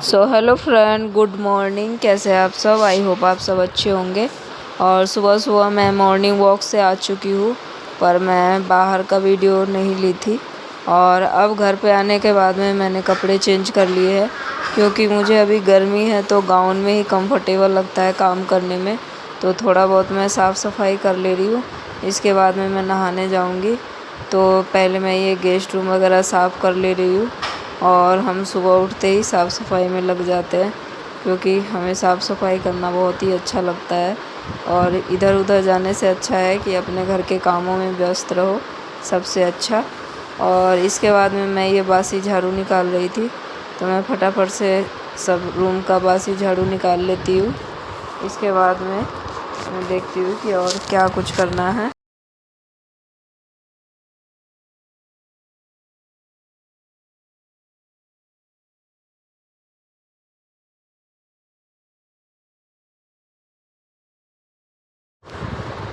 So hello friend, good morning. कैसे हैं आप सब? आई होप आप सब अच्छे होंगे। और सुबह सुबह मैं मॉर्निंग वॉक से आ चुकी हूँ, पर मैं बाहर का वीडियो नहीं ली थी। और अब घर पे आने के बाद में मैंने कपड़े चेंज कर लिए हैं, क्योंकि मुझे अभी गर्मी है तो गाउन में ही कंफर्टेबल लगता है काम करने में। तो थोड़ा बहुत मैं साफ़ सफाई कर ले रही हूँ। इसके बाद में मैं नहाने जाऊँगी, तो पहले मैं ये गेस्ट रूम वगैरह साफ़ कर ले रही हूँ। और हम सुबह उठते ही साफ़ सफाई में लग जाते हैं, क्योंकि हमें साफ़ सफाई करना बहुत ही अच्छा लगता है। और इधर उधर जाने से अच्छा है कि अपने घर के कामों में व्यस्त रहो, सबसे अच्छा। और इसके बाद में मैं ये बासी झाड़ू निकाल रही थी, तो मैं फटाफट से सब रूम का बासी झाड़ू निकाल लेती हूँ। इसके बाद में मैं देखती हूँ कि और क्या कुछ करना है।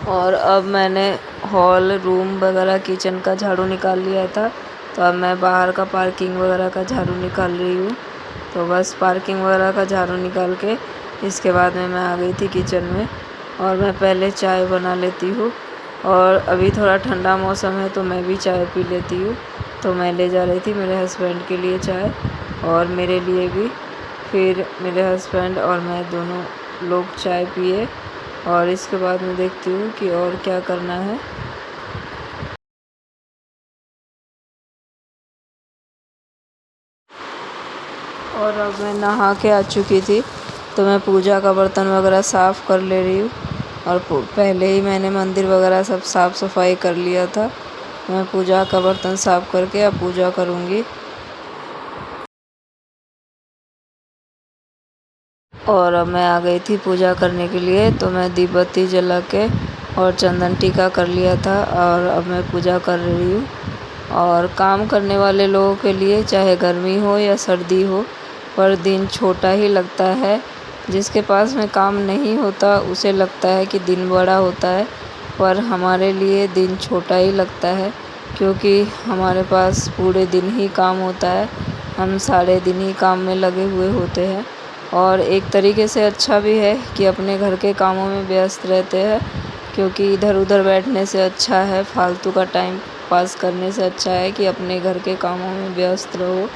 और अब मैंने हॉल, रूम वगैरह, किचन का झाड़ू निकाल लिया था, तो अब मैं बाहर का पार्किंग वगैरह का झाड़ू निकाल रही हूँ। तो बस पार्किंग वगैरह का झाड़ू निकाल के इसके बाद में मैं आ गई थी किचन में। और मैं पहले चाय बना लेती हूँ। और अभी थोड़ा ठंडा मौसम है तो मैं भी चाय पी लेती हूँ। तो मैं ले जा रही थी मेरे हस्बैंड के लिए चाय, और मेरे लिए भी। फिर मेरे हस्बैंड और मैं दोनों लोग चाय पिए। और इसके बाद मैं देखती हूँ कि और क्या करना है। और अब मैं नहा के आ चुकी थी, तो मैं पूजा का बर्तन वगैरह साफ़ कर ले रही हूँ। और पहले ही मैंने मंदिर वगैरह सब साफ़ सफाई कर लिया था। मैं पूजा का बर्तन साफ़ करके अब पूजा करूँगी। और अब मैं आ गई थी पूजा करने के लिए, तो मैं दीप बत्ती जला के और चंदन टीका कर लिया था, और अब मैं पूजा कर रही हूँ। और काम करने वाले लोगों के लिए चाहे गर्मी हो या सर्दी हो, पर दिन छोटा ही लगता है। जिसके पास में काम नहीं होता उसे लगता है कि दिन बड़ा होता है, पर हमारे लिए दिन छोटा ही लगता है, क्योंकि हमारे पास पूरे दिन ही काम होता है। हम सारे दिन ही काम में लगे हुए होते हैं। और एक तरीके से अच्छा भी है कि अपने घर के कामों में व्यस्त रहते हैं, क्योंकि इधर उधर बैठने से अच्छा है, फालतू का टाइम पास करने से अच्छा है कि अपने घर के कामों में व्यस्त रहो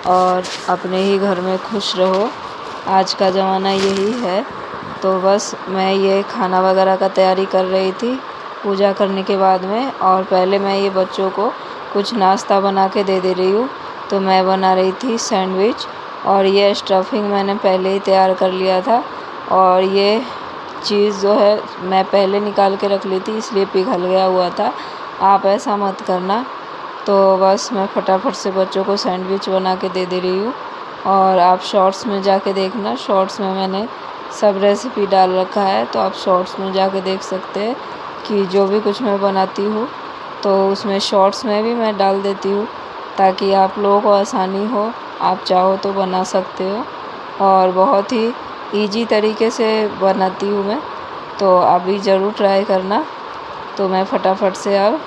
और अपने ही घर में खुश रहो। आज का ज़माना यही है। तो बस मैं ये खाना वगैरह का तैयारी कर रही थी पूजा करने के बाद में। और पहले मैं ये बच्चों को कुछ नाश्ता बना के दे दे रही हूँ। तो मैं बना रही थी सैंडविच, और ये स्टफिंग मैंने पहले ही तैयार कर लिया था। और ये चीज़ जो है मैं पहले निकाल के रख ली थी, इसलिए पिघल गया हुआ था। आप ऐसा मत करना। तो बस मैं फटाफट से बच्चों को सैंडविच बना के दे दे रही हूँ। और आप शॉर्ट्स में जाके देखना, शॉर्ट्स में मैंने सब रेसिपी डाल रखा है, तो आप शॉर्ट्स में जाके देख सकते हैं कि जो भी कुछ मैं बनाती हूँ तो उसमें शॉर्ट्स में भी मैं डाल देती हूँ, ताकि आप लोगों को आसानी हो, आप चाहो तो बना सकते हो। और बहुत ही ईजी तरीके से बनाती हूँ मैं, तो आप भी ज़रूर ट्राई करना। तो मैं फटाफट से अब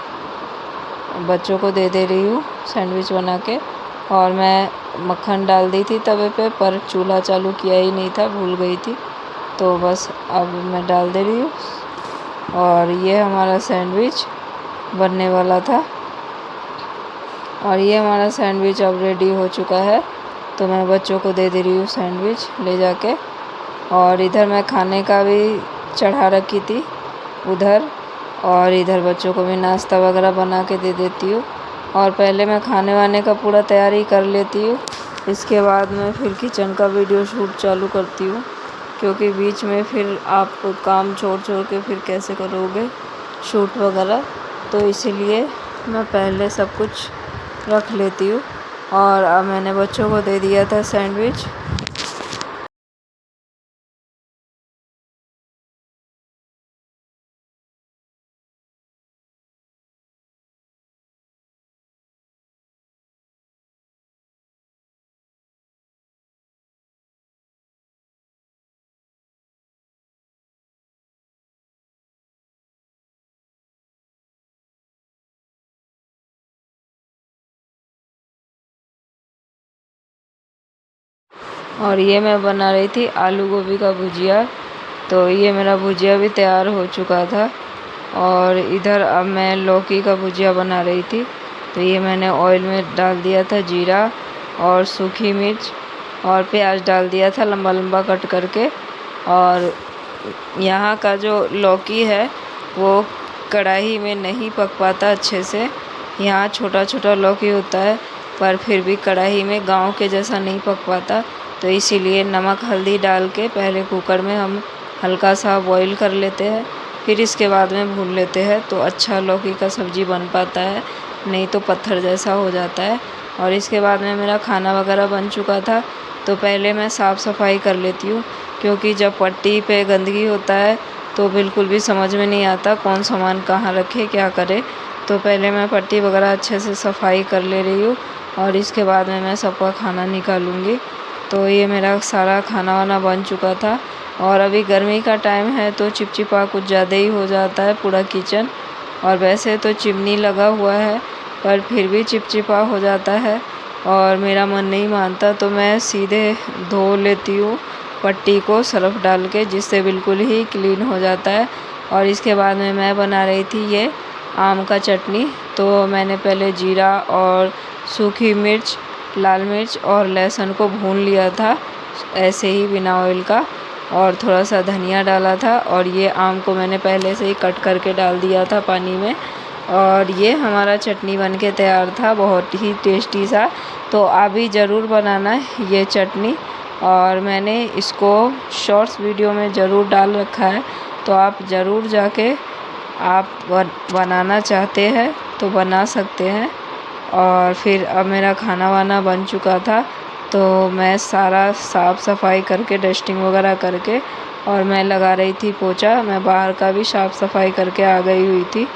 बच्चों को दे दे रही हूँ सैंडविच बना के। और मैं मक्खन डाल दी थी तवे पे, पर चूल्हा चालू किया ही नहीं था, भूल गई थी। तो बस अब मैं डाल दे रही हूँ। और ये हमारा सैंडविच बनने वाला था। और ये हमारा सैंडविच अब रेडी हो चुका है। तो मैं बच्चों को दे दे रही हूँ सैंडविच ले जाके। और इधर मैं खाने का भी चढ़ा रखी थी उधर, और इधर बच्चों को भी नाश्ता वगैरह बना के दे देती हूँ। और पहले मैं खाने वाने का पूरा तैयारी कर लेती हूँ, इसके बाद मैं फिर किचन का वीडियो शूट चालू करती हूँ, क्योंकि बीच में फिर आप काम छोड़ छोड़ के फिर कैसे करोगे शूट वगैरह। तो इसीलिए मैं पहले सब कुछ रख लेती हूँ। और अब मैंने बच्चों को दे दिया था सैंडविच। और ये मैं बना रही थी आलू गोभी का भुजिया। तो ये मेरा भुजिया भी तैयार हो चुका था। और इधर अब मैं लौकी का भुजिया बना रही थी। तो ये मैंने ऑयल में डाल दिया था जीरा और सूखी मिर्च और प्याज डाल दिया था लंबा लंबा कट करके। और यहाँ का जो लौकी है वो कढ़ाई में नहीं पक पाता अच्छे से। यहाँ छोटा छोटा लौकी होता है पर फिर भी कढ़ाई में गांव के जैसा नहीं पक पाता। तो इसीलिए नमक हल्दी डाल के पहले कुकर में हम हल्का सा बॉईल कर लेते हैं, फिर इसके बाद में भून लेते हैं तो अच्छा लौकी का सब्ज़ी बन पाता है, नहीं तो पत्थर जैसा हो जाता है। और इसके बाद में मेरा खाना वगैरह बन चुका था। तो पहले मैं साफ़ सफाई कर लेती हूँ, क्योंकि जब पट्टी पे गंदगी होता है तो बिल्कुल भी समझ में नहीं आता कौन सामान कहाँ रखे क्या करे। तो पहले मैं पट्टी वगैरह अच्छे से सफाई कर ले रही हूँ और इसके बाद में मैं सबका खाना निकालूँगी। तो ये मेरा सारा खाना वाना बन चुका था। और अभी गर्मी का टाइम है तो चिपचिपा कुछ ज़्यादा ही हो जाता है पूरा किचन। और वैसे तो चिमनी लगा हुआ है पर फिर भी चिपचिपा हो जाता है और मेरा मन नहीं मानता, तो मैं सीधे धो लेती हूँ पट्टी को सर्फ़ डाल के, जिससे बिल्कुल ही क्लीन हो जाता है। और इसके बाद में मैं बना रही थी ये आम का चटनी। तो मैंने पहले जीरा और सूखी मिर्च, लाल मिर्च और लहसुन को भून लिया था ऐसे ही बिना ऑयल का, और थोड़ा सा धनिया डाला था। और ये आम को मैंने पहले से ही कट करके डाल दिया था पानी में। और ये हमारा चटनी बनके तैयार था, बहुत ही टेस्टी सा। तो आप भी ज़रूर बनाना ये चटनी। और मैंने इसको शॉर्ट्स वीडियो में ज़रूर डाल रखा है, तो आप ज़रूर जाके आप बनाना चाहते हैं तो बना सकते हैं। और फिर अब मेरा खाना वाना बन चुका था तो मैं सारा साफ़ सफाई करके डस्टिंग वगैरह करके और मैं लगा रही थी पोछा। मैं बाहर का भी साफ़ सफाई करके आ गई हुई थी।